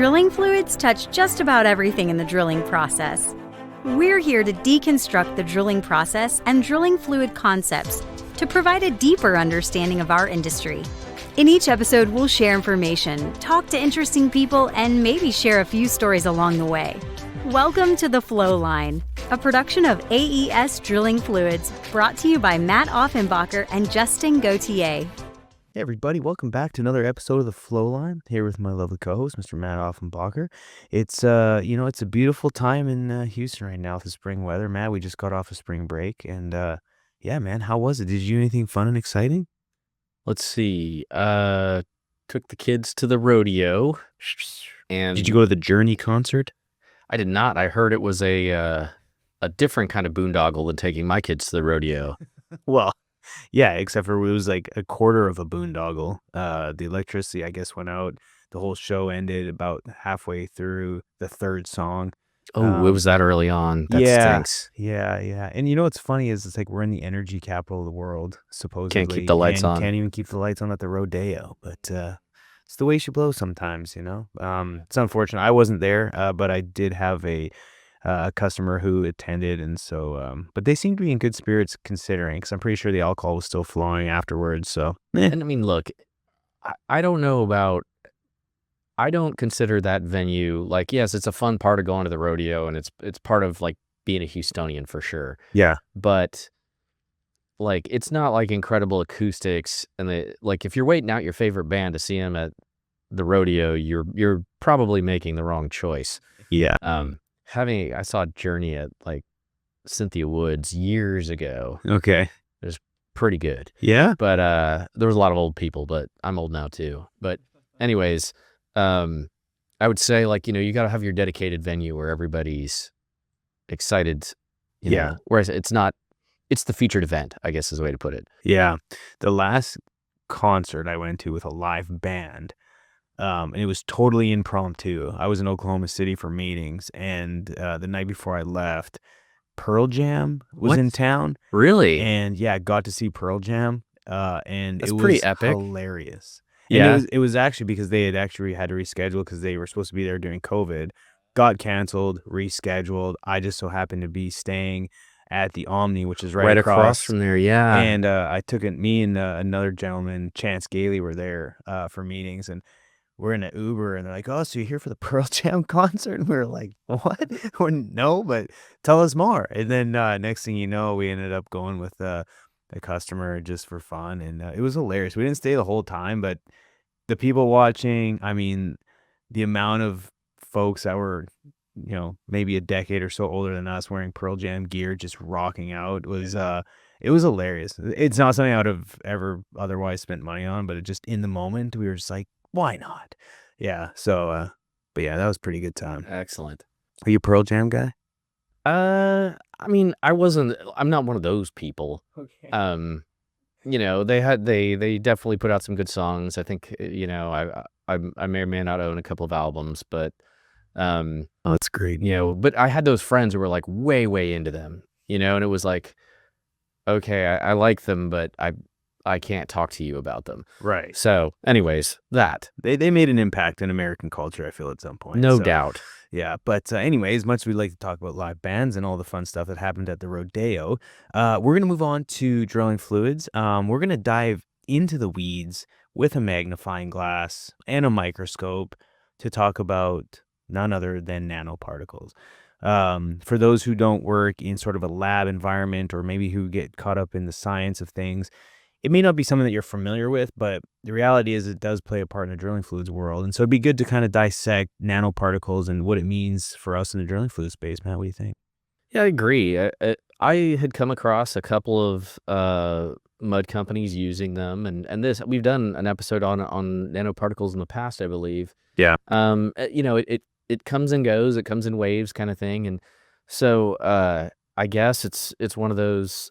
Drilling fluids touch just about everything in the drilling process. We're here to deconstruct the drilling process and drilling fluid concepts to provide a deeper understanding of our industry. In each episode, we'll share information, talk to interesting people, and maybe share a few stories along the way. Welcome to the Flowline, a production of AES Drilling Fluids, brought to you by Matt Offenbacher and Justin Gauthier. Hey everybody, welcome back to another episode of the Flowline, here with my lovely co-host, Mr. Matt Offenbacher. It's it's a beautiful time in Houston right now with the spring weather. Matt, we just got off a spring break, and yeah, man, how was it? Did you do anything fun and exciting? Let's see. Took the kids to the rodeo, and Did you go to the Journey concert? I did not. I heard it was a different kind of boondoggle than taking my kids to the rodeo. Well, yeah, except for it was like a quarter of a boondoggle. The electricity, I guess, went out. The whole show ended about halfway through the third song. Oh, it was that early on. That stinks. Yeah. And you know what's funny is it's like we're in the energy capital of the world, supposedly. Can't keep the lights on. Can't even keep the lights on at the rodeo. But it's the way she blows sometimes, you know. It's unfortunate. I wasn't there, but I did have a customer who attended, and so but they seemed to be in good spirits considering, because I'm pretty sure the alcohol was still flowing afterwards. So And I mean, look, I don't know about. I don't consider that venue like, yes, it's a fun part of going to the rodeo, and it's part of like being a Houstonian for sure. yeah, But like, it's not like incredible acoustics, and like if you're waiting out your favorite band to see them at the rodeo, you're probably making the wrong choice. yeah. I saw Journey at like Cynthia Woods years ago. Okay. It was pretty good. Yeah. But there was a lot of old people, but I'm old now too. But anyways, I would say, like, you got to have your dedicated venue where everybody's excited, Yeah. Whereas it's the featured event, I guess is the way to put it. Yeah. The last concert I went to with a live band, and it was totally impromptu. I was in Oklahoma City for meetings, and the night before I left, Pearl Jam was in town. Really? And yeah, I got to see Pearl Jam, and That's it was pretty epic. hilarious. And Yeah. it was actually because they had actually had to reschedule because they were supposed to be there during COVID. Got canceled, rescheduled. I just so happened to be staying at the Omni, which is right across from there. Yeah. And I took it. Me and another gentleman, Chance Gailey, were there for meetings, and we're in an Uber, and they're like, "Oh, so you're here for the Pearl Jam concert?" And we were like, "What?" Or, "No, but tell us more." And then next thing you know, we ended up going with a customer just for fun, and it was hilarious. We didn't stay the whole time, but the people watching, I mean, the amount of folks that were, maybe a decade or so older than us wearing Pearl Jam gear, just rocking out, was it was hilarious. It's not something I would have ever otherwise spent money on, but it just, in the moment, we were just like, why not? Yeah. So, but yeah, that was a pretty good time. Excellent. Are you a Pearl Jam guy? I mean, I'm not one of those people. Okay. They definitely put out some good songs. I think, I may or may not own a couple of albums, but, Oh, that's great. but I had those friends who were like way, way into them, and it was like, okay, I like them, but I can't talk to you about them. Right. So anyways, They made an impact in American culture, I feel, at some point. no So, doubt. yeah. But anyways, much as we'd like to talk about live bands and all the fun stuff that happened at the rodeo, we're going to move on to drilling fluids. We're going to dive into the weeds with a magnifying glass and a microscope to talk about none other than nanoparticles. For those who don't work in sort of a lab environment, or maybe who get caught up in the science of things, it may not be something that you're familiar with, but the reality is it does play a part in the drilling fluids world. And so it'd be good to kind of dissect nanoparticles and what it means for us in the drilling fluid space. Matt, what do you think? Yeah, I agree. I had come across a couple of mud companies using them, and we've done an episode on nanoparticles in the past, I believe. Yeah. It comes and goes. It comes in waves, kind of thing. And so I guess it's one of those.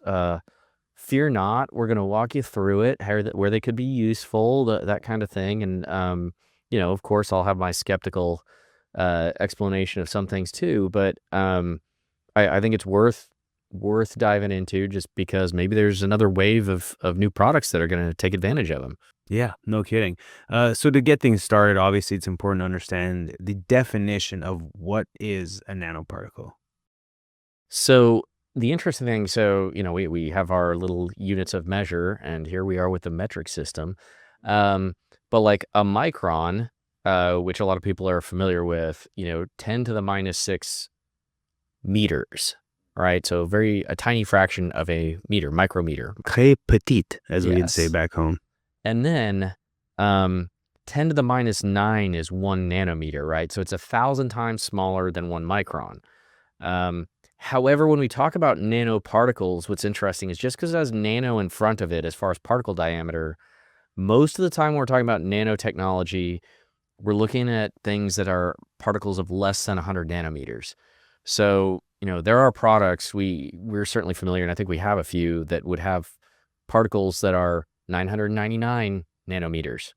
Fear not. We're going to walk you through it, where they could be useful, that kind of thing. And of course, I'll have my skeptical explanation of some things too. But I think it's worth diving into, just because maybe there's another wave of new products that are going to take advantage of them. Yeah, no kidding. So to get things started, obviously it's important to understand the definition of what is a nanoparticle. So the interesting thing, so we have our little units of measure, and here we are with the metric system. Um, but like a micron, which a lot of people are familiar with, 10 to the minus 6 meters, right? So a tiny fraction of a meter, micrometer. Très petite, as we would say Yes. back home. And then um, 10 to the minus 9 is 1 nanometer, right? So it's 1,000 times smaller than 1 micron. Um, However, when we talk about nanoparticles, what's interesting is just because it has nano in front of it as far as particle diameter, most of the time when we're talking about nanotechnology, we're looking at things that are particles of less than 100 nanometers. So, there are products we're certainly familiar, and I think we have a few that would have particles that are 999 nanometers.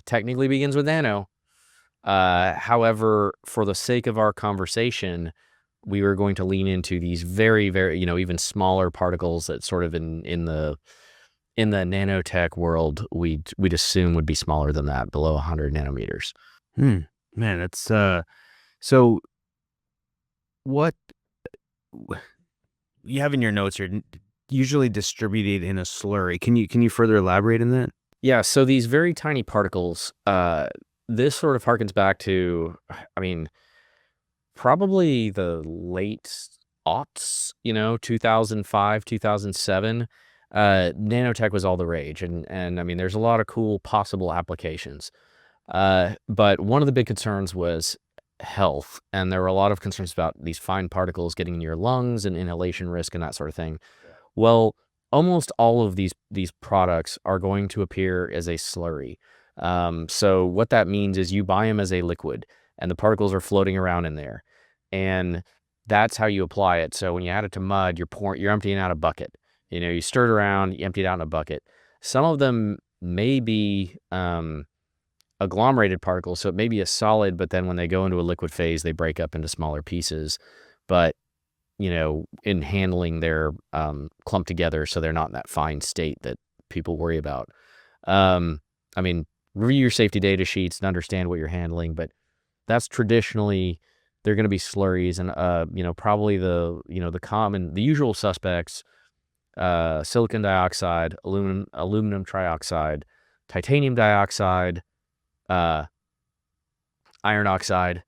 Technically begins with nano. However, for the sake of our conversation, we were going to lean into these very, very, even smaller particles that sort of in the nanotech world, we'd assume would be smaller than that, below 100 nanometers. Hmm. Man, that's so what you have in your notes here, usually distributed in a slurry. Can you further elaborate on that? Yeah, so these very tiny particles, this sort of harkens back to, I mean, probably the late aughts, 2005, 2007. Nanotech was all the rage, and I mean, there's a lot of cool possible applications. But one of the big concerns was health, and there were a lot of concerns about these fine particles getting in your lungs and inhalation risk and that sort of thing. Well, almost all of these products are going to appear as a slurry. So what that means is you buy them as a liquid, and the particles are floating around in there, and that's how you apply it. So when you add it to mud, you're emptying out a bucket. You stir it around, you empty it out in a bucket. Some of them may be agglomerated particles, so it may be a solid, but then when they go into a liquid phase, they break up into smaller pieces. But in handling, they're clumped together, so they're not in that fine state that people worry about. I mean, review your safety data sheets and understand what you're handling, but that's traditionally they're going to be slurries, and probably the usual suspects: silicon dioxide, aluminum trioxide, titanium dioxide, uh, iron oxide,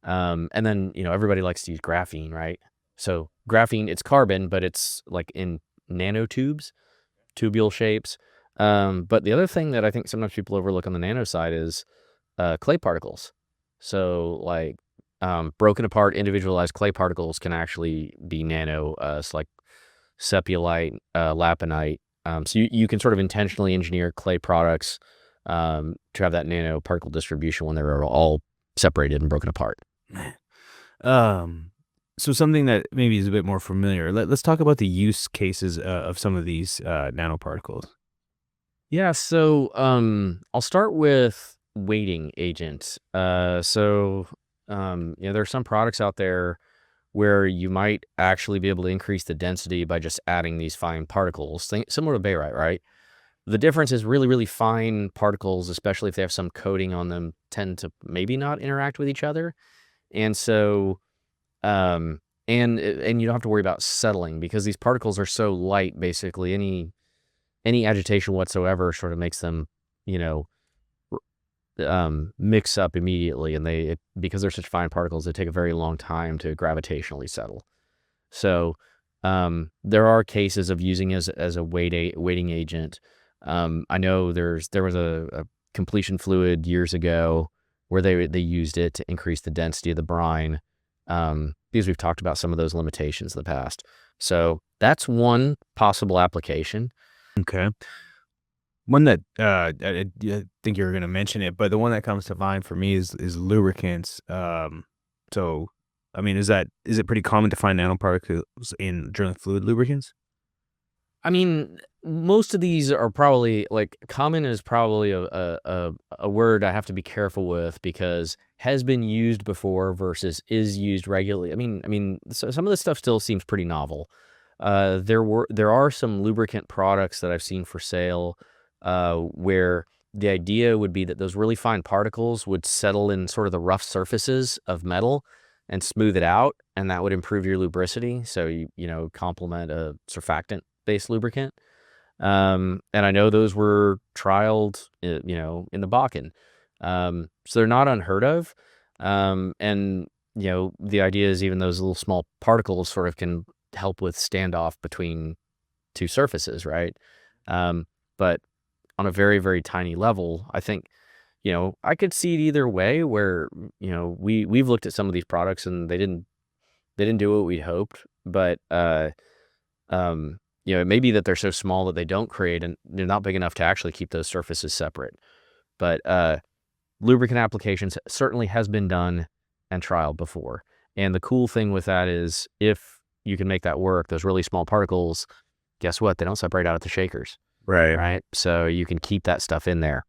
and then everybody likes to use graphene, right? So graphene, it's carbon, but it's like in nanotubes, tubule shapes. But the other thing that I think sometimes people overlook on the nano side is clay particles. So like broken apart, individualized clay particles can actually be nano. It's like sepiolite, lapunite. So you can sort of intentionally engineer clay products to have that nano particle distribution when they're all separated and broken apart. Um, so something that maybe is a bit more familiar. Let's talk about the use cases of some of these nanoparticles. Yeah, so I'll start with weighting agents. There are some products out there where you might actually be able to increase the density by just adding these fine particles, similar to barite, right? The difference is really, really fine particles, especially if they have some coating on them, tend to maybe not interact with each other. And so, and you don't have to worry about settling because these particles are so light. Basically, any agitation whatsoever sort of makes them, you know, mix up immediately, and because they're such fine particles, they take a very long time to gravitationally settle. So, there are cases of using as a weighting agent. I know there was a completion fluid years ago where they used it to increase the density of the brine, because we've talked about some of those limitations in the past. So that's one possible application. Okay. One that I think you were going to mention it, but the one that comes to mind for me is lubricants. So I mean, is it pretty common to find nanoparticles in drilling fluid lubricants? I mean, most of these are probably like common is probably a word I have to be careful with because has been used before versus is used regularly. So some of this stuff still seems pretty novel. There are some lubricant products that I've seen for sale, where the idea would be that those really fine particles would settle in sort of the rough surfaces of metal and smooth it out, and that would improve your lubricity. So you complement a surfactant-based lubricant. And I know those were trialed, in the Bakken. So they're not unheard of. And the idea is even those little small particles sort of can help with standoff between two surfaces, right? But on a very, very tiny level, I think, I could see it either way where, we've looked at some of these products and they didn't do what we'd hoped, but, it may be that they're so small that they don't create and they're not big enough to actually keep those surfaces separate. But, lubricant applications certainly has been done and trialed before. And the cool thing with that is if you can make that work, those really small particles, guess what? They don't separate out at the shakers, Right. right? So you can keep that stuff in there.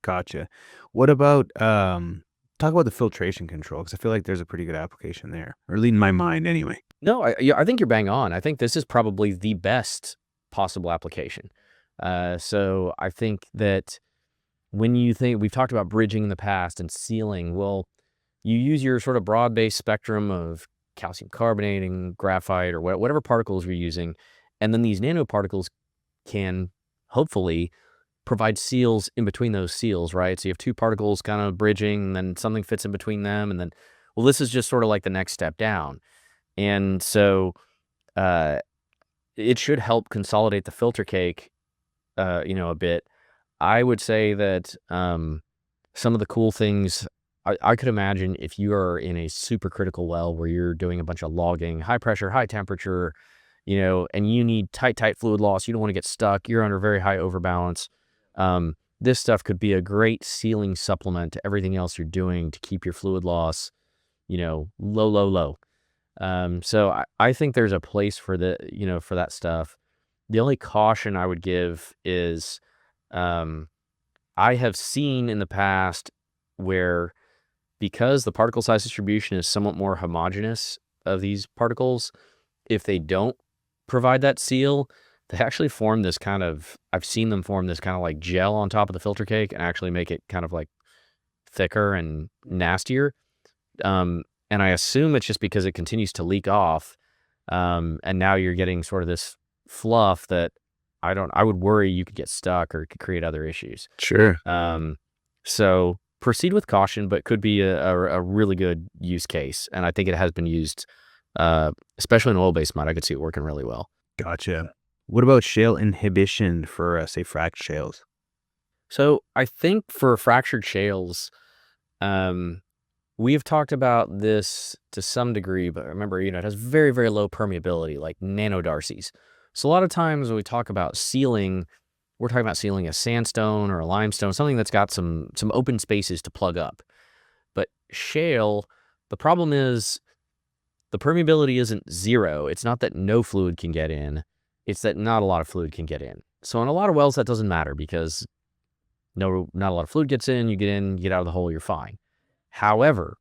Gotcha. What about talk about the filtration control, because I feel like there's a pretty good application there, or leading my mind anyway. No, I think you're bang on. I think this is probably the best possible application. So I think that when you think, we've talked about bridging in the past and sealing, well, you use your sort of broad-based spectrum of calcium carbonate and graphite or whatever particles you're using, and then these nanoparticles can hopefully provide seals in between those seals, right? So you have two particles kind of bridging, and then something fits in between them, and then, well, this is just sort of like the next step down. And so it should help consolidate the filter cake, a bit. I would say that some of the cool things, I could imagine if you are in a supercritical well where you're doing a bunch of logging, high pressure, high temperature, and you need tight fluid loss, you don't want to get stuck, you're under very high overbalance. This stuff could be a great sealing supplement to everything else you're doing to keep your fluid loss, low. So I think there's a place for for that stuff. The only caution I would give is, I have seen in the past where, because the particle size distribution is somewhat more homogeneous of these particles, if they don't provide that seal, they actually form this kind of, I've seen them form this kind of like gel on top of the filter cake and actually make it kind of like thicker and nastier. And I assume it's just because it continues to leak off. And now you're getting sort of this fluff that I would worry you could get stuck or it could create other issues. Sure. So proceed with caution, but could be a really good use case. And I think it has been used, especially in oil-based mud. I could see it working really well. Gotcha. What about shale inhibition for, say, fractured shales? So I think for fractured shales, we have talked about this to some degree, but remember, it has very, very low permeability, like nanodarcies. So a lot of times when we talk about sealing, we're talking about sealing a sandstone or a limestone, something that's got some open spaces to plug up. But shale, the problem is the permeability isn't zero. It's not that no fluid can get in. It's that not a lot of fluid can get in. So in a lot of wells, that doesn't matter because not a lot of fluid gets in, you get out of the hole, you're fine. However,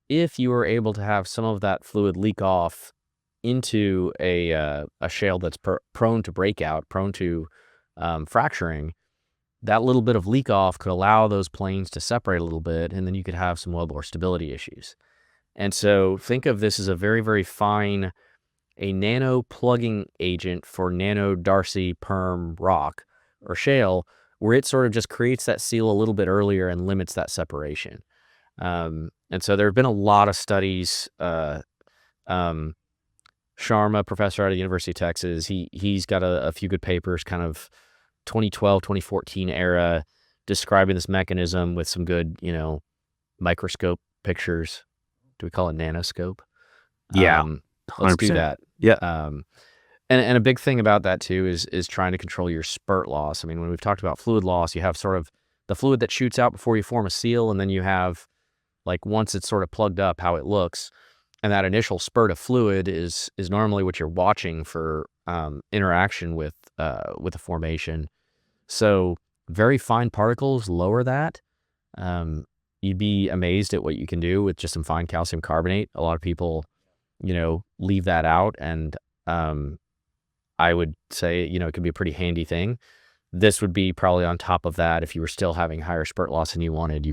if you are able to have some of that fluid leak off into a shale that's prone to breakout, prone to fracturing, that little bit of leak off could allow those planes to separate a little bit, and then you could have some wellbore stability issues. And so think of this as a very, very fine, a nano plugging agent for nano Darcy perm rock or shale, where it sort of just creates that seal a little bit earlier and limits that separation. And so there have been a lot of studies. Sharma, professor out of the University of Texas, he's got a few good papers, kind of 2012, 2014 era, describing this mechanism with some good, microscope pictures. Do we call it nanoscope? Yeah, let's do 100%. that. Yeah. And a big thing about that too is trying to control your spurt loss. I mean, when we've talked about fluid loss, you have sort of the fluid that shoots out before you form a seal, and then you have, like, once it's sort of plugged up, how it looks. And that initial spurt of fluid is normally what you're watching for interaction with the formation. So very fine particles lower that. You'd be amazed at what you can do with just some fine calcium carbonate. A lot of people, leave that out, and I would say, it can be a pretty handy thing. this would be probably on top of that. If you were still having higher spurt loss than you wanted,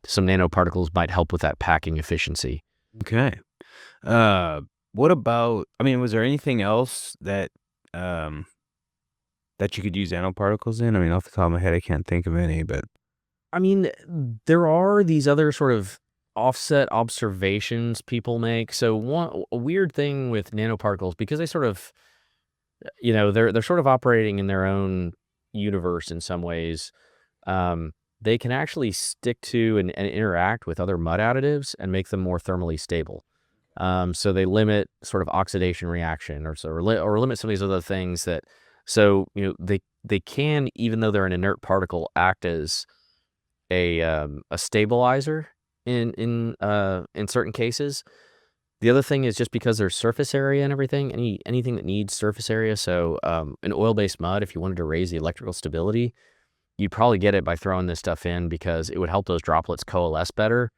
some nanoparticles might help with that packing efficiency. Okay. Uh, what about, I mean, was there anything else um, that you could use nanoparticles in? I mean, off the top of my head, I can't think of any, but I mean, there are these other sort of offset observations people make. So a weird thing with nanoparticles, because they sort of, they're sort of operating in their own universe in some ways. They can actually stick to and interact with other mud additives and make them more thermally stable. So they limit sort of oxidation reaction, or limit some of these other things that. So they can, even though they're an inert particle, act as a stabilizer in certain cases. The other thing is, just because there's surface area and everything, anything that needs surface area. So an oil-based mud, if you wanted to raise the electrical stability, you'd probably get it by throwing this stuff in, because it would help those droplets coalesce better.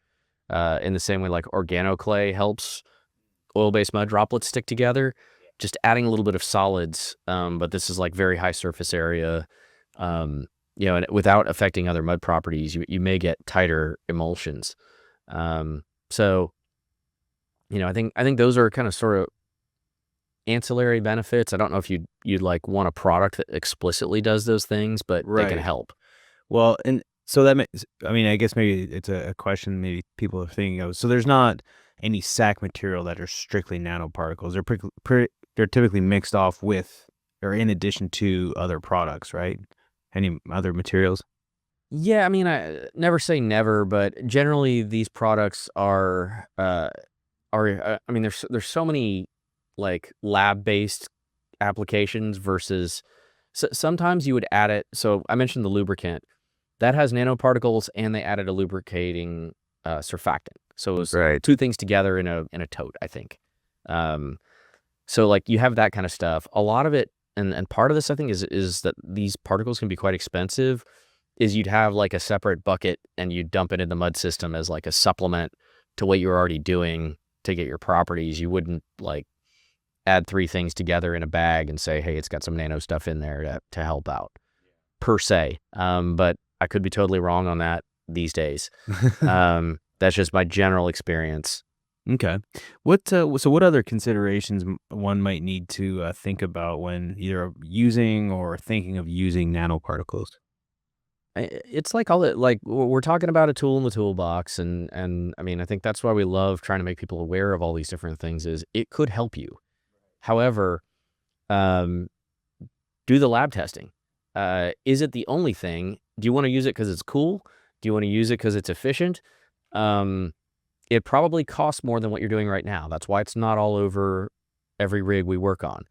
In the same way like organoclay helps oil-based mud droplets stick together, just adding a little bit of solids. But this is like very high surface area, and without affecting other mud properties, you may get tighter emulsions. So, I think those are kind of sort of ancillary benefits. I don't know if you'd like want a product that explicitly does those things, but they can right. help. Well, and so that makes, I mean, I guess maybe it's a question maybe people are thinking of. So there's not any sack material that are strictly nanoparticles. They're typically mixed off with or in addition to other products, right? Any other materials? Yeah, I mean, I never say never, but generally these products I mean, there's so many like lab-based applications versus sometimes you would add it. So I mentioned the lubricant that has nanoparticles, and they added a lubricating surfactant. So it was Right. two things together in a tote, I think. Um, so like you have that kind of stuff. A lot of it, and part of this I think is that these particles can be quite expensive. Is you'd have like a separate bucket and you dump it in the mud system as like a supplement to what you're already doing to get your properties. You wouldn't like add three things together in a bag and say, hey, it's got some nano stuff in there to help out per se. But I could be totally wrong on that these days. That's just my general experience. Okay. What other considerations one might need to think about when either using or thinking of using nanoparticles? It's like all that, like we're talking about a tool in the toolbox, and I mean, I think that's why we love trying to make people aware of all these different things. Is it could help you. However, um, do the lab testing. Is it the only thing? Do you want to use it because it's cool? Do you want to use it because it's efficient? It probably costs more than what you're doing right now. That's why it's not all over every rig we work on.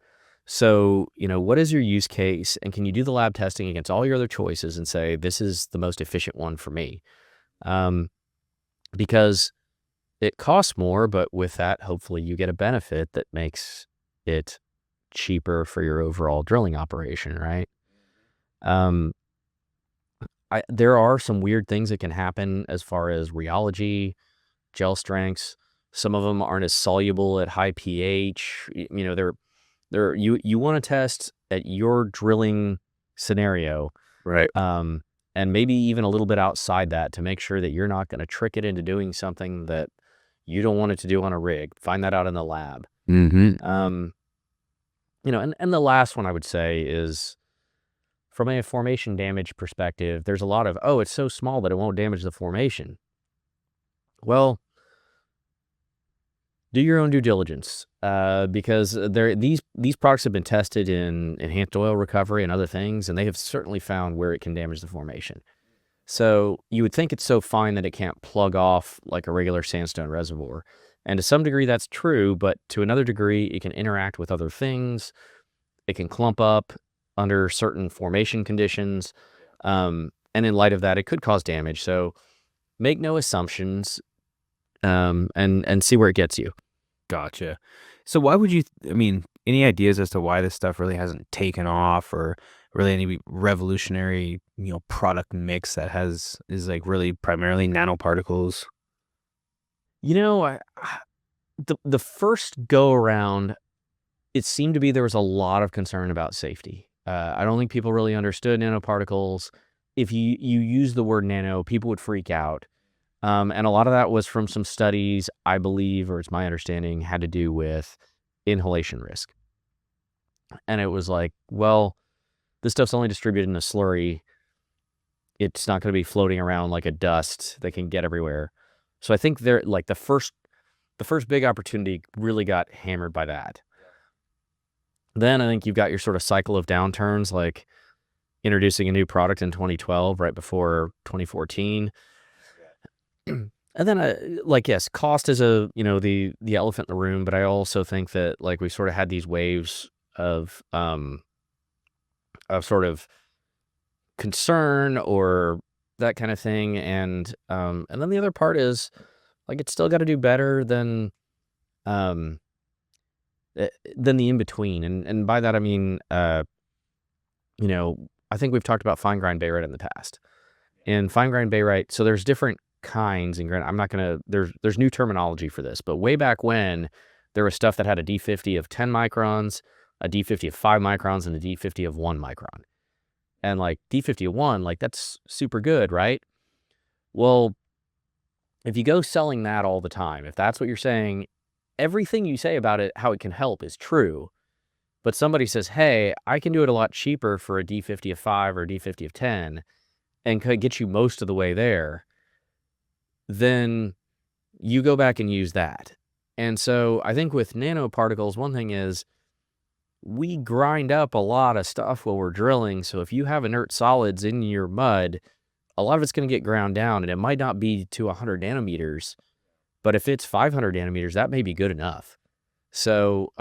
So, what is your use case? And can you do the lab testing against all your other choices and say, this is the most efficient one for me? Because it costs more, but with that, hopefully you get a benefit that makes it cheaper for your overall drilling operation, right? Um, there are some weird things that can happen as far as rheology, gel strengths. Some of them aren't as soluble at high pH. You want to test at your drilling scenario, Right. and maybe even a little bit outside that, to make sure that you're not going to trick it into doing something that you don't want it to do on a rig. Find that out in the lab. Mm-hmm. And the last one I would say is, from a formation damage perspective, there's a lot of, oh, it's so small that it won't damage the formation. Well, do your own due diligence, because these products have been tested in enhanced oil recovery and other things, and they have certainly found where it can damage the formation. So you would think it's so fine that it can't plug off like a regular sandstone reservoir. And to some degree that's true, but to another degree it can interact with other things. It can clump up under certain formation conditions. And in light of that, it could cause damage. So make no assumptions, and see where it gets you. Gotcha. So why would you, I mean, any ideas as to why this stuff really hasn't taken off, or really any revolutionary, product mix that is like really primarily nanoparticles? The first go around, it seemed to be there was a lot of concern about safety. I don't think people really understood nanoparticles. If you use the word nano, people would freak out. And a lot of that was from some studies, I believe, or it's my understanding, had to do with inhalation risk. And it was like, well, this stuff's only distributed in a slurry. It's not going to be floating around like a dust that can get everywhere. So I think they're like the first big opportunity really got hammered by that. Then I think you've got your sort of cycle of downturns, like introducing a new product in 2012, right before 2014. And then, yes, cost is the elephant in the room, but I also think that like we sort of had these waves of sort of concern or that kind of thing, and then the other part is like it's still got to do better than the in between, and by that I mean I think we've talked about fine grind barite in the past, and fine grind barite. So there's different kinds, and I'm not gonna there's new terminology for this, but way back when there was stuff that had a D50 of 10 microns, a D50 of 5 microns, and a D50 of 1 micron. And like D50 of 1, like that's super good, right? Well, if you go selling that all the time, if that's what you're saying, everything you say about it, how it can help is true. But somebody says, hey, I can do it a lot cheaper for a D50 of 5 or a D50 of 10 and could get you most of the way there, then you go back and use that. And so I think with nanoparticles, one thing is we grind up a lot of stuff while we're drilling. So if you have inert solids in your mud, a lot of it's going to get ground down, and it might not be to 100 nanometers, but if it's 500 nanometers, that may be good enough. So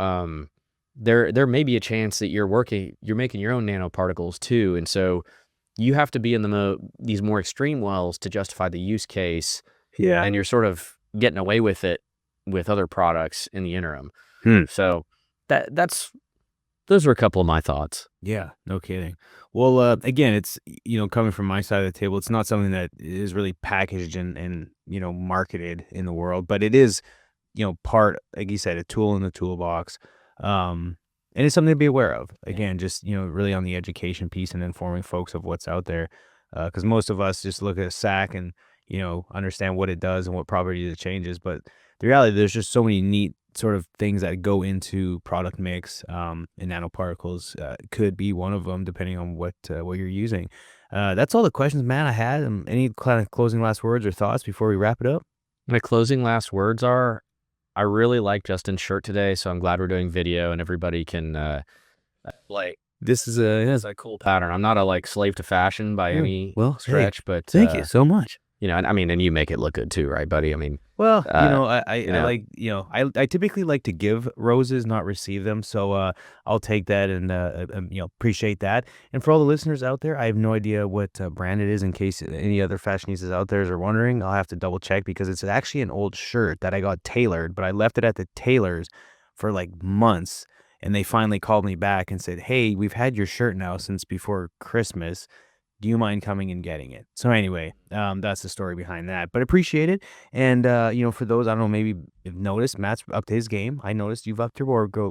there may be a chance that you're making your own nanoparticles too, and so you have to be in these more extreme wells to justify the use case. Yeah. And you're sort of getting away with it with other products in the interim. So those were a couple of my thoughts. Yeah, no kidding. Well, again, it's, coming from my side of the table, it's not something that is really packaged and marketed in the world, but it is, part, like you said, a tool in the toolbox. And it's something to be aware of. Again, just, really on the education piece and informing folks of what's out there. Because most of us just look at a sack and, understand what it does and what properties it changes. But the reality, there's just so many neat sort of things that go into product mix, and nanoparticles could be one of them, depending on what you're using. That's all the questions, man, I had. Any kind of closing last words or thoughts before we wrap it up? My closing last words are, I really like Justin's shirt today, so I'm glad we're doing video and everybody can this is a cool pattern. I'm not a slave to fashion by any stretch, but thank you so much. And you make it look good too, right, buddy? I mean, well, I typically like to give roses, not receive them. So I'll take that and appreciate that. And for all the listeners out there, I have no idea what brand it is. In case any other fashionistas out there are wondering, I'll have to double check because it's actually an old shirt that I got tailored, but I left it at the tailor's for like months, and they finally called me back and said, "Hey, we've had your shirt now since before Christmas. Do you mind coming and getting it?" So anyway, that's the story behind that, but appreciate it. And, for those, I don't know, maybe you've noticed, Matt's upped his game. I noticed you've upped your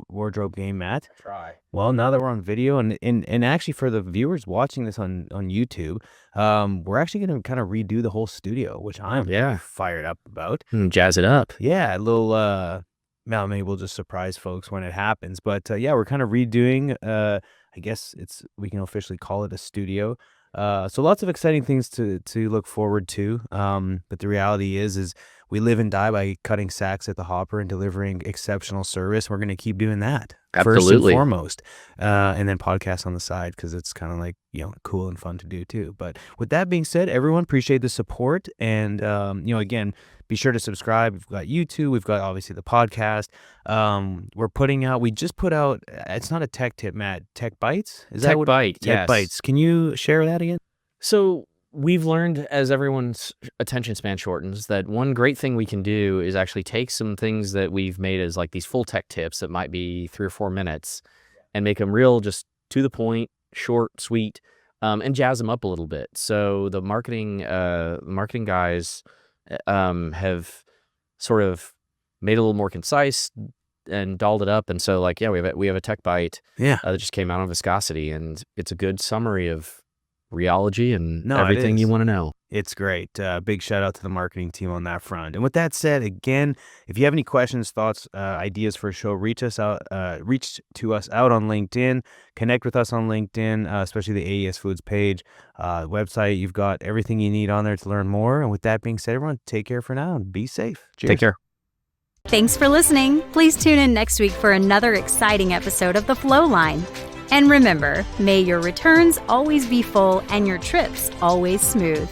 wardrobe game, Matt. try. Well, now that we're on video and actually for the viewers watching this on YouTube, we're actually going to kind of redo the whole studio, which I'm fired up about. Jazz it up. Yeah, a little, well, maybe we'll just surprise folks when it happens. But yeah, we're kind of redoing, I guess we can officially call it a studio. So lots of exciting things to look forward to. But the reality is we live and die by cutting sacks at the hopper and delivering exceptional service. We're going to keep doing that first and foremost, and then podcasts on the side because it's kind of like, cool and fun to do too. But with that being said, everyone, appreciate the support. And, again, be sure to subscribe. We've got YouTube. We've got obviously the podcast. We just put out, it's not a tech tip, Matt, Tech Bites? Tech Bite, Tech yes. Bites. Can you share that again? So we've learned, as everyone's attention span shortens, that one great thing we can do is actually take some things that we've made as like these full tech tips that might be 3 or 4 minutes and make them real, just to the point, short, sweet, and jazz them up a little bit. So the marketing guys have sort of made it a little more concise, and dolled it up. And so like, yeah, we have a tech bite Yeah. that just came out on viscosity, and it's a good summary of rheology and No, it everything you is. want to know. It's great. Big shout out to the marketing team on that front. And with that said, again, if you have any questions, thoughts, ideas for a show, reach to us out on LinkedIn. Connect with us on LinkedIn, especially the AES Foods page, website. You've got everything you need on there to learn more. And with that being said, everyone, take care for now and be safe. Cheers. Take care. Thanks for listening. Please tune in next week for another exciting episode of the Flowline. And remember, may your returns always be full and your trips always smooth.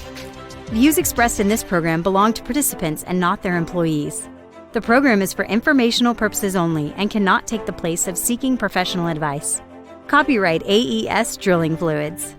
Views expressed in this program belong to participants and not their employees. The program is for informational purposes only and cannot take the place of seeking professional advice. Copyright AES Drilling Fluids.